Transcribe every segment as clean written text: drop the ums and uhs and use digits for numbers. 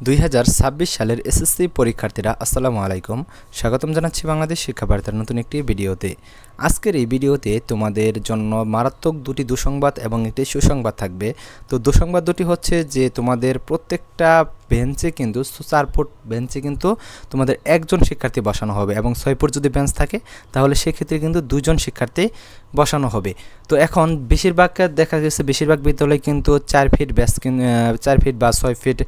2026 সালের এসএসসি পরীক্ষার্থীরা আসসালামু আলাইকুম। স্বাগতম জানাচ্ছি বাংলাদেশ শিক্ষা বার্তার নতুন একটি ভিডিওতে। আজকের এই ভিডিওতে তোমাদের জন্য মারাত্মক দুটি দুঃসংবাদ এবং একটি সুসংবাদ থাকবে। তো দুঃসংবাদ দুটি হচ্ছে যে তোমাদের প্রত্যেকটা বেঞ্চে কিন্তু 4 ফুট বেঞ্চে কিন্তু তোমাদের একজন শিক্ষার্থী বসানো হবে এবং 6 ফুট যদি বেঞ্চ থাকে তাহলে সেক্ষেত্রে কিন্তু 2জন শিক্ষার্থী বসানো হবে। তো এখন দেখা গেছে বেশিরভাগ বিদ্যালয়ে কিন্তু 4 ফিট 4 ফিট বা 6 ফিট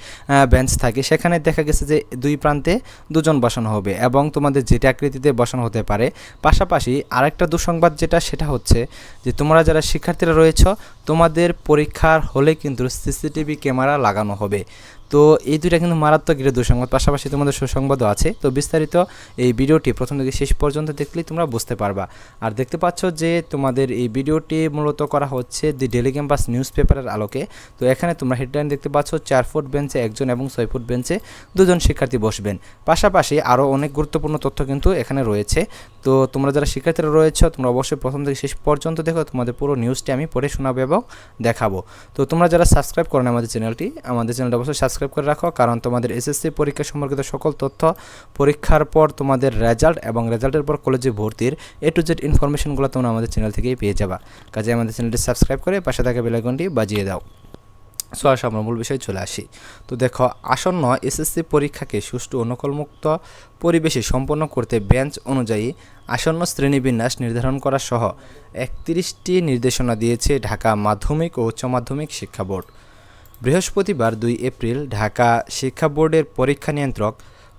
বেঞ্চ থাকে, সেখানে দেখা গেছে যে দুই প্রান্তে 2জন বসানো হবে এবং তোমাদের যেটা আকৃতিতে বসানো হতে পারে। পাশাপাশি আরেকটা দুঃসংবাদ সেটা হচ্ছে যে তোমরা যারা শিক্ষার্থীরা রয়েছ তোমাদের পরীক্ষার হলে কিন্তু সিসিটিভি ক্যামেরা লাগানো হবে। তো এই দুইটা কিন্তু মারাত্মক দুঃসংবাদ, পাশাপাশি তোমাদের সুসংবাদও আছে। তো বিস্তারিত এই ভিডিওটি প্রথম থেকে শেষ পর্যন্ত দেখলেই তোমরা বুঝতে পারবা। আর দেখতে পাচ্ছ যে তোমাদের এই ভিডিওটি মূলত করা হচ্ছে দি ডেইলি ক্যাম্পাস নিউজ পেপারের আলোকে। তো এখানে তোমরা হেডলাইন দেখতে পাচ্ছ 4 ফুট বেঞ্চে একজন এবং 6 ফুট বেঞ্চে 2জন শিক্ষার্থী বসবেন। পাশাপাশি আরও অনেক গুরুত্বপূর্ণ তথ্য কিন্তু এখানে রয়েছে। তো তোমরা যারা শিক্ষার্থীরা রয়েছে তোমরা অবশ্যই প্রথম থেকে শেষ পর্যন্ত দেখো, তোমাদের পুরো নিউজটি আমি পড়ে শোনাবো এবং দেখাবো। তো তোমরা যারা সাবস্ক্রাইব করো না আমাদের চ্যানেলটি অবশ্যই সাবস্ক্রাইব করে রাখো, কারণ তোমাদের এসএসসি পরীক্ষা সম্পর্কিত সকল তথ্য, পরীক্ষার পর তোমাদের রেজাল্ট এবং রেজাল্টের পর কলেজে ভর্তির A to Z ইনফরমেশনগুলো তোমরা আমাদের চ্যানেল থেকেই পেয়ে যাবা। কাজে আমাদের চ্যানেলটি সাবস্ক্রাইব করে পাশে থাকা বেল আইকনটি বাজিয়ে দাও। সো আসো আমরা মূল বিষয়ে চলে আসি। তো দেখো, আসন্ন এসএসসি পরীক্ষাকে সুষ্ঠু ও নকলমুক্ত পরিবেশে সম্পন্ন করতে বেঞ্চ অনুযায়ী আসন্ন শ্রেণীবিন্যাস নির্ধারণ করা সহ 31টি নির্দেশনা দিয়েছে ঢাকা মাধ্যমিক ও উচ্চ মাধ্যমিক শিক্ষা বোর্ড। বৃহস্পতিবার 2 এপ্রিল ঢাকা শিক্ষা বোর্ডের পরীক্ষা নিয়ন্ত্রক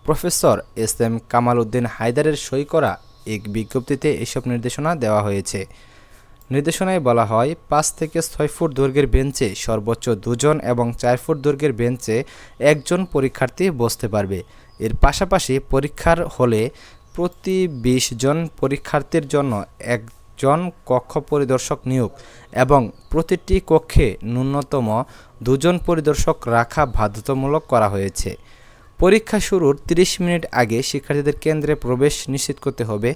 প্রফেসর SM কামাল উদ্দিন হায়দারের সই করা এক বিজ্ঞপ্তিতে এসব নির্দেশনা দেওয়া হয়েছে। নির্দেশনায় বলা হয় 5 থেকে 6 ফুট দৈর্ঘ্যের বেঞ্চে সর্বোচ্চ 2জন এবং 4 ফুট দৈর্ঘ্যের বেঞ্চে একজন পরীক্ষার্থী বসতে পারবে। এর পাশাপাশি পরীক্ষার হলে প্রতি 20 জন পরীক্ষার্থীর জন্য একজন কক্ষ পরিদর্শক নিয়োগ এবং প্রতিটি কক্ষে ন্যূনতম 2জন পরিদর্শক রাখা বাধ্যতামূলক করা হয়েছে। পরীক্ষা শুরুর 30 মিনিট আগে শিক্ষার্থীদের কেন্দ্রে প্রবেশ নিশ্চিত করতে হবে।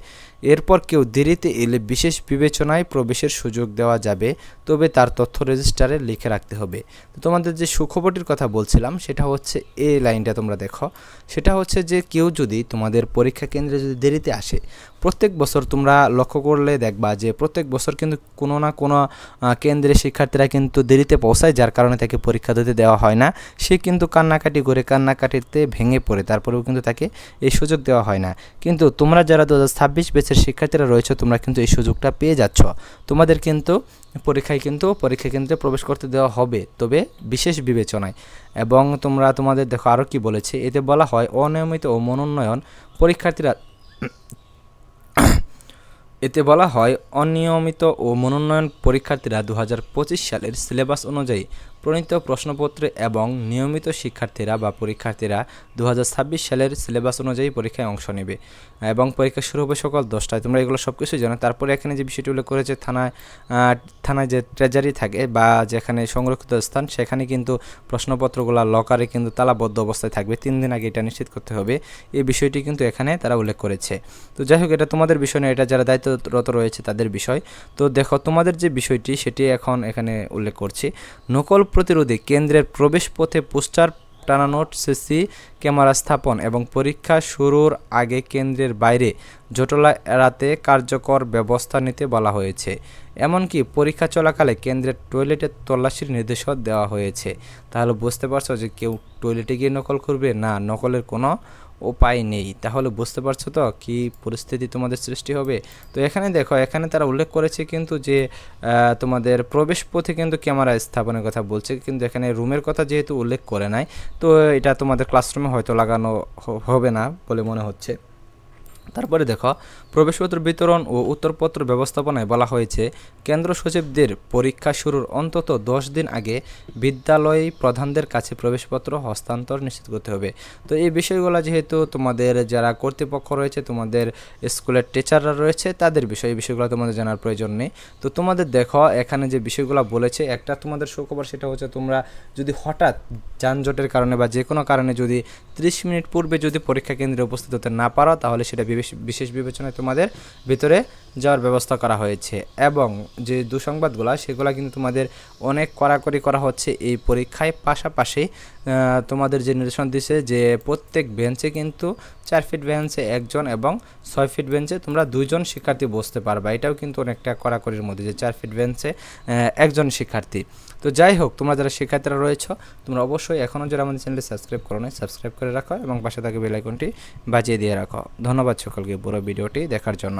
এরপর কেউ দেরিতে এলে বিশেষ বিবেচনায় প্রবেশের সুযোগ দেওয়া যাবে, তবে তার তথ্য রেজিস্টারে লিখে রাখতে হবে। তো তোমাদের যে সুখবরটির কথা বলছিলাম সেটা হচ্ছে এই লাইনটা তোমরা দেখো, সেটা হচ্ছে যে কেউ যদি তোমাদের পরীক্ষা কেন্দ্রে যদি দেরিতে আসে, প্রত্যেক বছর তোমরা লক্ষ্য করলে দেখবা যে প্রত্যেক বছর কিন্তু কোনো না কোনো কেন্দ্রে শিক্ষার্থীরা কিন্তু দেরিতে পৌঁছায়, যার কারণে তাকে পরীক্ষা দিতে দেওয়া হয় না। সে কিন্তু কান্নাকাটিতে ভেঙে পড়ে, তারপরেও কিন্তু তাকে এই সুযোগ দেওয়া হয় না। কিন্তু তোমরা যারা 2026 ব্যাচের শিক্ষার্থীরা রয়েছে তোমরা কিন্তু এই সুযোগটা পেয়ে যাচ্ছ। তোমাদের কিন্তু পরীক্ষা কেন্দ্রে প্রবেশ করতে দেওয়া হবে, তবে বিশেষ বিবেচনায়। এবং তোমাদের দেখো আরও কি বলেছে, এতে বলা হয় অনিয়মিত ও মনোনয়ন পরীক্ষার্থীরা এতে বলা হয় অনিয়মিত ও মনোনয়ন পরীক্ষার্থীরা 2025 সালের সিলেবাস অনুযায়ী প্রণীত প্রশ্নপত্রে এবং নিয়মিত শিক্ষার্থীরা বা পরীক্ষার্থীরা 2026 সালের সিলেবাস অনুযায়ী পরীক্ষায় অংশ নেবে এবং পরীক্ষা শুরু হবে সকাল 10টায়। তোমরা এগুলো সব কিছুই জানো। তারপরে এখানে যে বিষয়টি উল্লেখ করেছে, থানায় যে ট্রেজারি থাকে বা যেখানে সংরক্ষিত স্থান, সেখানে কিন্তু প্রশ্নপত্রগুলো লকারে কিন্তু তালাবদ্ধ অবস্থায় থাকবে। 3 দিন আগে এটা নিশ্চিত করতে হবে। এই বিষয়টি কিন্তু এখানে তারা উল্লেখ করেছে। তো যাই হোক, এটা তোমাদের বিষয় না, এটা যারা দায়িত্বরত রয়েছে তাদের বিষয়। তো দেখো, তোমাদের যে বিষয়টি সেটি এখন এখানে উল্লেখ করছি। নকল প্রতিরোধে কেন্দ্রের প্রবেশ পথে পোস্টার টানানো, সিসি ক্যামেরা স্থাপন এবং পরীক্ষা শুরুর আগে কেন্দ্রের বাইরে জটলা এড়াতে কার্যকর ব্যবস্থা নিতে বলা হয়েছে। এমনকি পরীক্ষা চলাকালে কেন্দ্রের টয়লেটে তল্লাশির নির্দেশও দেওয়া হয়েছে। তাহলে বুঝতে পারছো যে কেউ টয়লেটে গিয়ে নকল করবে না, নকলের কোনো উপায় নেই। তাহলে বুঝতে পারছো তো কী পরিস্থিতি তোমাদের সৃষ্টি হবে। তো এখানে দেখো, এখানে তারা উল্লেখ করেছে কিন্তু যে তোমাদের প্রবেশ পথে কিন্তু ক্যামেরা স্থাপনের কথা বলছে, কিন্তু এখানে রুমের কথা যেহেতু উল্লেখ করে নাই, তো এটা তোমাদের ক্লাসরুমে হয়তো লাগানো হবে না বলে মনে হচ্ছে। তারপরে দেখো, প্রবেশপত্র বিতরণ ও উত্তরপত্র ব্যবস্থাপনায় বলা হয়েছে কেন্দ্র সচিবদের পরীক্ষা শুরুর অন্তত 10 দিন আগে বিদ্যালয় প্রধানদের কাছে প্রবেশপত্র হস্তান্তর নিশ্চিত করতে হবে। তো এই বিষয়গুলো যেহেতু তোমাদের যারা কর্তৃপক্ষ রয়েছে, তোমাদের স্কুলের টিচাররা রয়েছে, তাদের এই বিষয়গুলো তোমাদের জানার প্রয়োজন নেই। তো তোমাদের দেখো এখানে যে বিষয়গুলো বলেছে, একটা তোমাদের সুখবর সেটা হচ্ছে তোমরা যদি হঠাৎ যানজটের কারণে বা যে কোনো কারণে যদি 30 মিনিট পূর্বে যদি পরীক্ষা কেন্দ্রে উপস্থিত হতে না পারো তাহলে সেটা বিশেষ বিবেচনায় তোমাদের ভিতরে যাওয়ার ব্যবস্থা করা হয়েছে। এবং যে দুঃসংবাদগুলো সেগুলো কিন্তু তোমাদের অনেক কড়াকড়ি করা হচ্ছে এই পরীক্ষায়। পাশাপাশি তোমাদের যে নির্দেশন দিছে যে প্রত্যেক বেঞ্চে কিন্তু 4 ফিট বেঞ্চে একজন এবং 6 ফিট বেঞ্চে তোমরা 2জন শিক্ষার্থী বসতে পারবা। এটাও কিন্তু অনেকটা কড়াকড়ির মধ্যে যে 4 ফিট বেঞ্চে একজন শিক্ষার্থী। তো যাই হোক, তোমরা যারা শিক্ষার্থীরা রয়েছো তোমরা অবশ্যই এখনও যারা আমাদের চ্যানেলটি সাবস্ক্রাইব করো নাই সাবস্ক্রাইব করে রাখো এবং পাশে থাকা বেল আইকনটি বাজিয়ে দিয়ে রাখো। ধন্যবাদ সকলকে পুরো ভিডিওটি দেখার জন্য।